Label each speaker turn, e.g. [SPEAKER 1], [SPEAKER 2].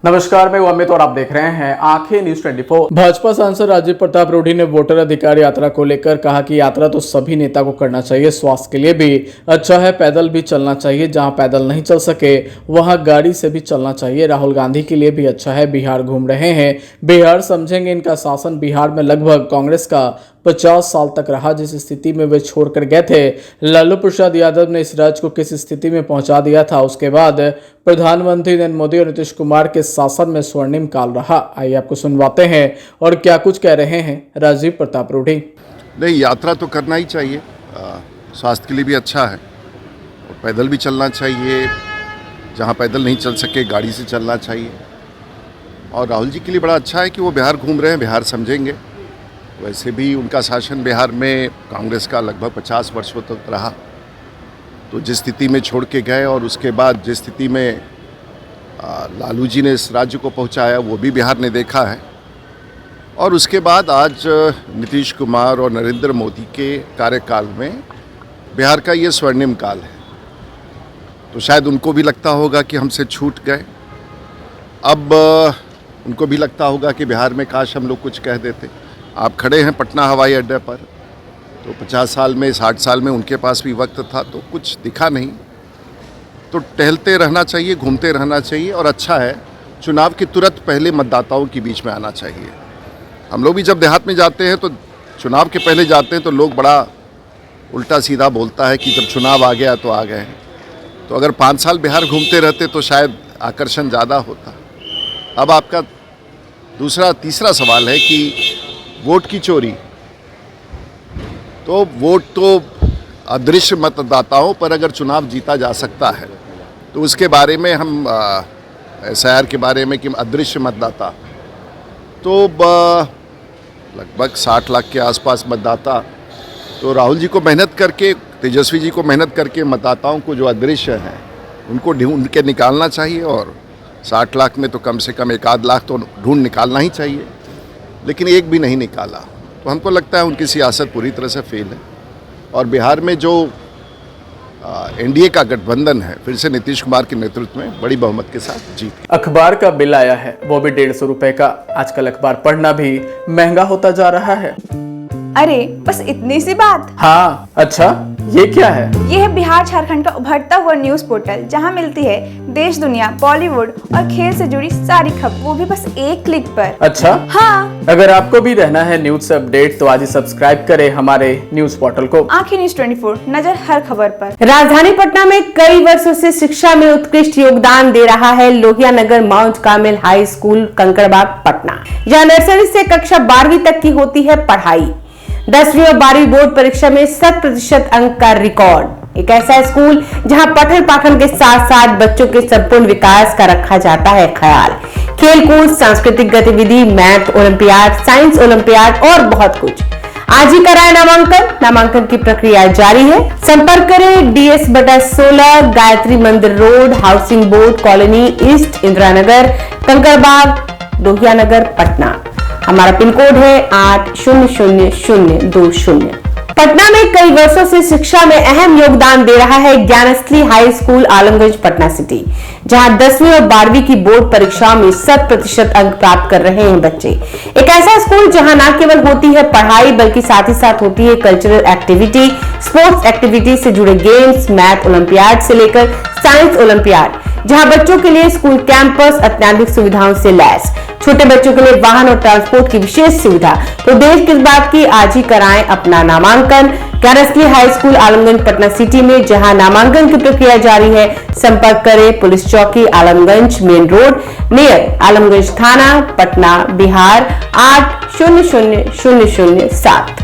[SPEAKER 1] नमस्कार, मैं अमित और आप देख रहे हैं आंखें न्यूज 24। भाजपा सांसद राजीव प्रताप रूढ़ी ने वोटर अधिकार यात्रा को लेकर कहा कि यात्रा तो सभी नेता को करना चाहिए, स्वास्थ्य के लिए भी अच्छा है, पैदल भी चलना चाहिए, जहां पैदल नहीं चल सके वहां गाड़ी से भी चलना चाहिए। राहुल गांधी के लिए भी अच्छा है, बिहार घूम रहे हैं, बिहार समझेंगे इनका शासन। बिहार में लगभग कांग्रेस का 50 साल तक रहा, जिस स्थिति में वे छोड़कर गए थे। लालू प्रसाद यादव ने इस राज्य को किस स्थिति में पहुंचा दिया था, उसके बाद प्रधानमंत्री नरेंद्र मोदी और नीतीश कुमार के शासन में स्वर्णिम काल रहा। आइए आपको सुनवाते हैं और क्या कुछ कह रहे हैं राजीव प्रताप रूढ़ी।
[SPEAKER 2] नहीं, यात्रा तो करना ही चाहिए, स्वास्थ्य के लिए भी अच्छा है और पैदल भी चलना चाहिए, जहाँ पैदल नहीं चल सके गाड़ी से चलना चाहिए। और राहुल जी के लिए बड़ा अच्छा है कि वो बिहार घूम रहे हैं, बिहार समझेंगे। वैसे भी उनका शासन बिहार में कांग्रेस का लगभग 50 वर्षों तक रहा, तो जिस स्थिति में छोड़ के गए और उसके बाद जिस स्थिति में लालू जी ने इस राज्य को पहुंचाया वो भी बिहार ने देखा है। और उसके बाद आज नीतीश कुमार और नरेंद्र मोदी के कार्यकाल में बिहार का ये स्वर्णिम काल है, तो शायद उनको भी लगता होगा कि हमसे छूट गए। अब उनको भी लगता होगा कि बिहार में काश हम लोग कुछ कह देते। आप खड़े हैं पटना हवाई अड्डे पर, तो 50 साल में 60 साल में उनके पास भी वक्त था तो कुछ दिखा नहीं। तो टहलते रहना चाहिए, घूमते रहना चाहिए और अच्छा है, चुनाव के तुरंत पहले मतदाताओं के बीच में आना चाहिए। हम लोग भी जब देहात में जाते हैं तो चुनाव के पहले जाते हैं तो लोग बड़ा उल्टा सीधा बोलता है कि जब चुनाव आ गया तो आ गए। तो अगर 5 साल बिहार घूमते रहते तो शायद आकर्षण ज़्यादा होता। अब आपका तीसरा सवाल है कि वोट की चोरी, तो वोट तो अदृश्य मतदाताओं पर अगर चुनाव जीता जा सकता है तो उसके बारे में हम SIR के बारे में कि अदृश्य मतदाता, तो लगभग 60 लाख के आसपास मतदाता, तो राहुल जी को मेहनत करके, तेजस्वी जी को मेहनत करके मतदाताओं को जो अदृश्य हैं उनको ढूंढ के निकालना चाहिए। और 60 लाख में तो कम से कम 1-8 लाख तो ढूंढ निकालना ही चाहिए, लेकिन एक भी नहीं निकाला। तो हमको लगता है उनकी सियासत पूरी तरह से फेल है। और बिहार में जो NDA का गठबंधन है, फिर से नीतीश कुमार के नेतृत्व में बड़ी बहुमत के साथ जीत।
[SPEAKER 1] अखबार का बिल आया है, वो भी 150 रुपए का। आजकल अखबार पढ़ना भी महंगा होता जा रहा है।
[SPEAKER 3] अरे बस इतनी सी बात।
[SPEAKER 1] हाँ, अच्छा ये क्या है?
[SPEAKER 3] ये है बिहार झारखंड का उभरता हुआ न्यूज पोर्टल, जहां मिलती है देश दुनिया, बॉलीवुड और खेल से जुड़ी सारी खबर, वो भी बस एक क्लिक पर।
[SPEAKER 1] अच्छा
[SPEAKER 3] हाँ,
[SPEAKER 1] अगर आपको भी रहना है न्यूज से अपडेट तो आज ही सब्सक्राइब करें हमारे न्यूज पोर्टल को।
[SPEAKER 3] आंखें न्यूज 24, नजर हर खबर पर।
[SPEAKER 4] राजधानी पटना में कई वर्षों से शिक्षा में उत्कृष्ट योगदान दे रहा है Lohia Nagar Mount Carmel high school, Kankarbagh, Patna, जहाँ नर्सरी से कक्षा 12वीं तक की होती है पढ़ाई। 10वीं और 12वीं बोर्ड परीक्षा में 100% अंक का रिकॉर्ड। एक ऐसा स्कूल जहां पठन पाठन के साथ साथ बच्चों के संपूर्ण विकास का रखा जाता है ख्याल। खेलकूद, सांस्कृतिक गतिविधि, मैथ ओलंपियाड, साइंस ओलंपियाड और बहुत कुछ। आज ही कराए नामांकन की प्रक्रिया जारी है। संपर्क करें DS/16, Gayatri Mandir road, housing board colony east, Indira Nagar, Kankarbagh, Lohia Nagar, Patna. हमारा पिन कोड है 800020। पटना में कई वर्षों से शिक्षा में अहम योगदान दे रहा है Gyansthali high school, Alamganj, Patna city, जहां 10वीं और 12वीं की बोर्ड परीक्षाओं में 100% अंक प्राप्त कर रहे हैं बच्चे। एक ऐसा स्कूल जहां न केवल होती है पढ़ाई बल्कि साथ ही साथ होती है कल्चरल एक्टिविटी, स्पोर्ट्स एक्टिविटी से जुड़े गेम्स, मैथ ओलंपियाड से लेकर साइंस ओलंपियाड, जहां बच्चों के लिए स्कूल कैंपस अत्याधुनिक सुविधाओं से लैस, छोटे बच्चों के लिए वाहन और ट्रांसपोर्ट की विशेष सुविधा। तो देर किस बात की, आज ही कराएं अपना नामांकन Gyansthali high school, Alamganj, Patna city में, जहां नामांकन की प्रक्रिया जारी है। संपर्क करें पुलिस चौकी, Alamganj main road, near Alamganj थाना, पटना, बिहार 800007।